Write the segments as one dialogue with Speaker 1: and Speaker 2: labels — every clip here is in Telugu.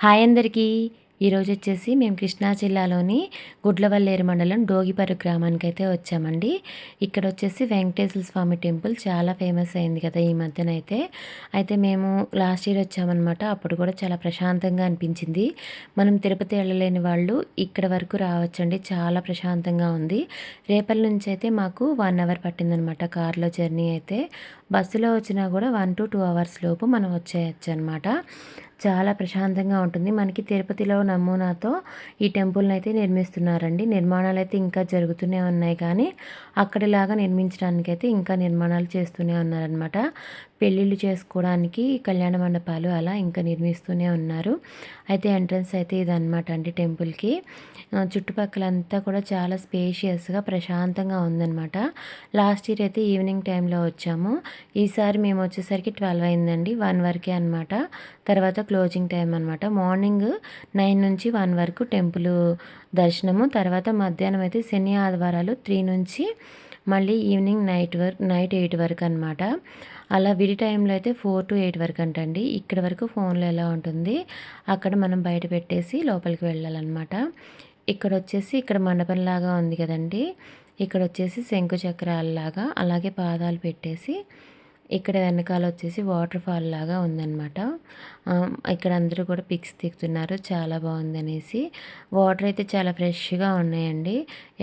Speaker 1: హాయ్ అందరికీ. ఈరోజు వచ్చేసి మేము కృష్ణా జిల్లాలోని గుడ్లవల్లేరు మండలం డోగిపర్రు గ్రామానికైతే వచ్చామండి. ఇక్కడ వచ్చేసి వెంకటేశ్వర స్వామి టెంపుల్ చాలా ఫేమస్ అయింది కదా ఈ మధ్యనైతే. అయితే మేము లాస్ట్ ఇయర్ వచ్చామన్నమాట. అప్పుడు కూడా చాలా ప్రశాంతంగా అనిపించింది. మనం తిరుపతి వెళ్ళలేని వాళ్ళు ఇక్కడ వరకు రావచ్చండి. చాలా ప్రశాంతంగా ఉంది. రేపటి నుంచి అయితే మాకు 1 అవర్ పట్టిందనమాట కార్లో జర్నీ అయితే. బస్సులో వచ్చినా కూడా 1 to 2 అవర్స్ లోపు మనం వచ్చేయచ్చు అనమాట. చాలా ప్రశాంతంగా ఉంటుంది. మనకి తిరుపతిలో నమూనాతో ఈ టెంపుల్ని అయితే నిర్మిస్తున్నారండి. నిర్మాణాలు అయితే ఇంకా జరుగుతూనే ఉన్నాయి, కానీ అక్కడిలాగా నిర్మించడానికైతే ఇంకా నిర్మాణాలు చేస్తూనే ఉన్నారనమాట. పెళ్ళిళ్ళు చేసుకోవడానికి కళ్యాణ మండపాలు అలా ఇంకా నిర్మిస్తూనే ఉన్నారు. అయితే ఎంట్రన్స్ అయితే ఇదనమాట అండి టెంపుల్కి. చుట్టుపక్కలంతా కూడా చాలా స్పేషియస్గా ప్రశాంతంగా ఉందన్నమాట. లాస్ట్ ఇయర్ అయితే ఈవినింగ్ టైంలో వచ్చాము. ఈసారి మేము వచ్చేసరికి 12 అయిందండి. 1 వరకే అనమాట. తర్వాత క్లోజింగ్ టైం అనమాట. మార్నింగ్ 9 నుంచి 1 వరకు టెంపుల్ దర్శనము. తర్వాత మధ్యాహ్నం అయితే శని ఆదివారాలు 3 నుంచి మళ్ళీ ఈవినింగ్ నైట్ 8 వరకు అనమాట. అలా విడి టైంలో అయితే 4 to 8 వరకు అంటండి. ఇక్కడ వరకు ఫోన్లో ఎలా ఉంటుంది, అక్కడ మనం బయట పెట్టేసి లోపలికి వెళ్ళాలన్నమాట. ఇక్కడ మండపంలాగా ఉంది కదండి. ఇక్కడ వచ్చేసి శంకు చక్రాలలాగా అలాగే పాదాలు పెట్టేసి ఇక్కడ వెనకాల వచ్చేసి వాటర్ ఫాల్ లాగా ఉందన్నమాట. ఇక్కడ అందరూ కూడా పిక్స్ తీస్తున్నారు చాలా బాగుందనేసి. వాటర్ అయితే చాలా ఫ్రెష్గా ఉన్నాయండి.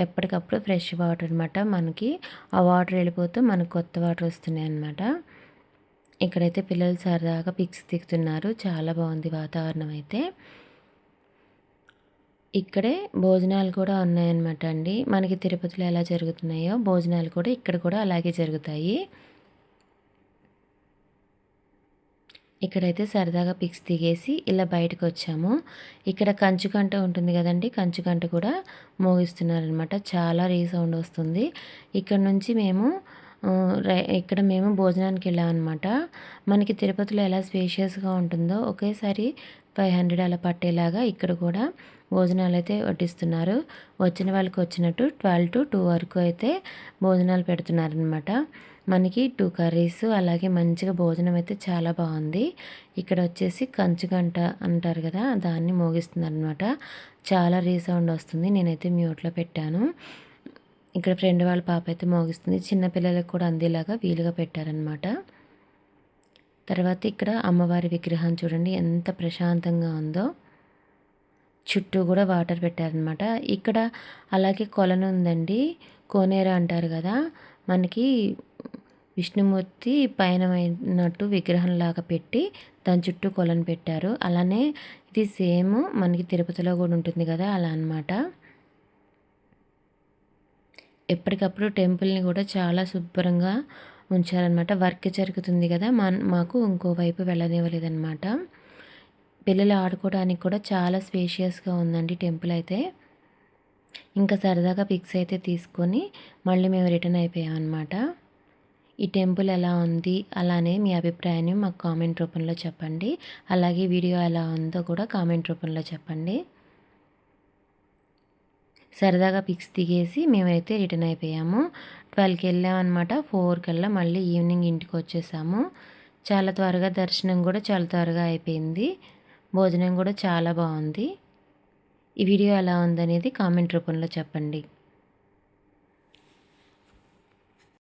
Speaker 1: ఎప్పటికప్పుడు ఫ్రెష్ వాటర్ అనమాట. మనకి ఆ వాటర్ వెళ్ళిపోతూ మనకు కొత్త వాటర్ వస్తున్నాయి అన్నమాట. ఇక్కడైతే పిల్లలు సరదాగా పిక్స్ తీస్తున్నారు. చాలా బాగుంది వాతావరణం అయితే. ఇక్కడే భోజనాలు కూడా ఉన్నాయన్నమాట అండి. మనకి తిరుపతిలో ఎలా జరుగుతున్నాయో భోజనాలు కూడా ఇక్కడ కూడా అలాగే జరుగుతాయి. ఇక్కడైతే సరదాగా పిక్స్ దిగేసి ఇలా బయటకు వచ్చాము. ఇక్కడ కంచుగంట ఉంటుంది కదండి, కంచుగంట కూడా మోగిస్తున్నారనమాట. చాలా రీసౌండ్ వస్తుంది. ఇక్కడ నుంచి ఇక్కడ మేము భోజనానికి వెళ్ళామన్నమాట. మనకి తిరుపతిలో ఎలా స్పేషియస్గా ఉంటుందో ఒకేసారి 500 అలా పట్టేలాగా ఇక్కడ కూడా భోజనాలు అయితే వడ్డిస్తున్నారు. వచ్చిన వాళ్ళకి వచ్చినట్టు 12 to 2 వరకు అయితే భోజనాలు పెడుతున్నారనమాట. మనకి 2 కర్రీస్ అలాగే మంచిగా భోజనం అయితే చాలా బాగుంది. ఇక్కడ వచ్చేసి కంచుగంట అంటారు కదా, దాన్ని మోగిస్తున్నారనమాట. చాలా రీసౌండ్ వస్తుంది. నేనైతే మ్యూట్లో పెట్టాను. ఇక్కడ ఫ్రెండ్ వాళ్ళ పాప అయితే మోగిస్తుంది. చిన్నపిల్లలకు కూడా అందేలాగా వీలుగా పెట్టారనమాట. తర్వాత ఇక్కడ అమ్మవారి విగ్రహం చూడండి ఎంత ప్రశాంతంగా ఉందో. చుట్టూ కూడా వాటర్ పెట్టారనమాట. ఇక్కడ అలాగే కొలను ఉందండి. కోనేరు అంటారు కదా, మనకి విష్ణుమూర్తి పైన అయినట్టు విగ్రహంలాగా పెట్టి దాని చుట్టూ కొలను పెట్టారు. అలానే ఇది సేమ్ మనకి తిరుపతిలో కూడా ఉంటుంది కదా, అలా అనమాట. ఎప్పటికప్పుడు టెంపుల్ని కూడా చాలా శుభ్రంగా ఉంచారనమాట. వర్క్ జరుగుతుంది కదా, మాకు ఇంకోవైపు వెళ్ళనివ్వలేదన్నమాట. పిల్లలు ఆడుకోవడానికి కూడా చాలా స్పేషియస్గా ఉందండి టెంపుల్ అయితే. ఇంకా సరదాగా పిక్స్ అయితే తీసుకొని మళ్ళీ మేము రిటర్న్ అయిపోయాం అనమాట. ఈ టెంపుల్ ఎలా ఉంది అలానే మీ అభిప్రాయాన్ని మాకు కామెంట్ రూపంలో చెప్పండి. అలాగే వీడియో ఎలా ఉందో కూడా కామెంట్ రూపంలో చెప్పండి. సరదాగా పిక్స్ దిగేసి మేమైతే రిటర్న్ అయిపోయాము. 12కి వెళ్ళామన్నమాట. 4 కల్లా మళ్ళీ ఈవినింగ్ ఇంటికి వచ్చేసాము. చాలా త్వరగా దర్శనం కూడా చాలా త్వరగా అయిపోయింది. భోజనం కూడా చాలా బాగుంది. ఈ వీడియో ఎలా ఉందనేది కామెంట్ రూపంలో చెప్పండి.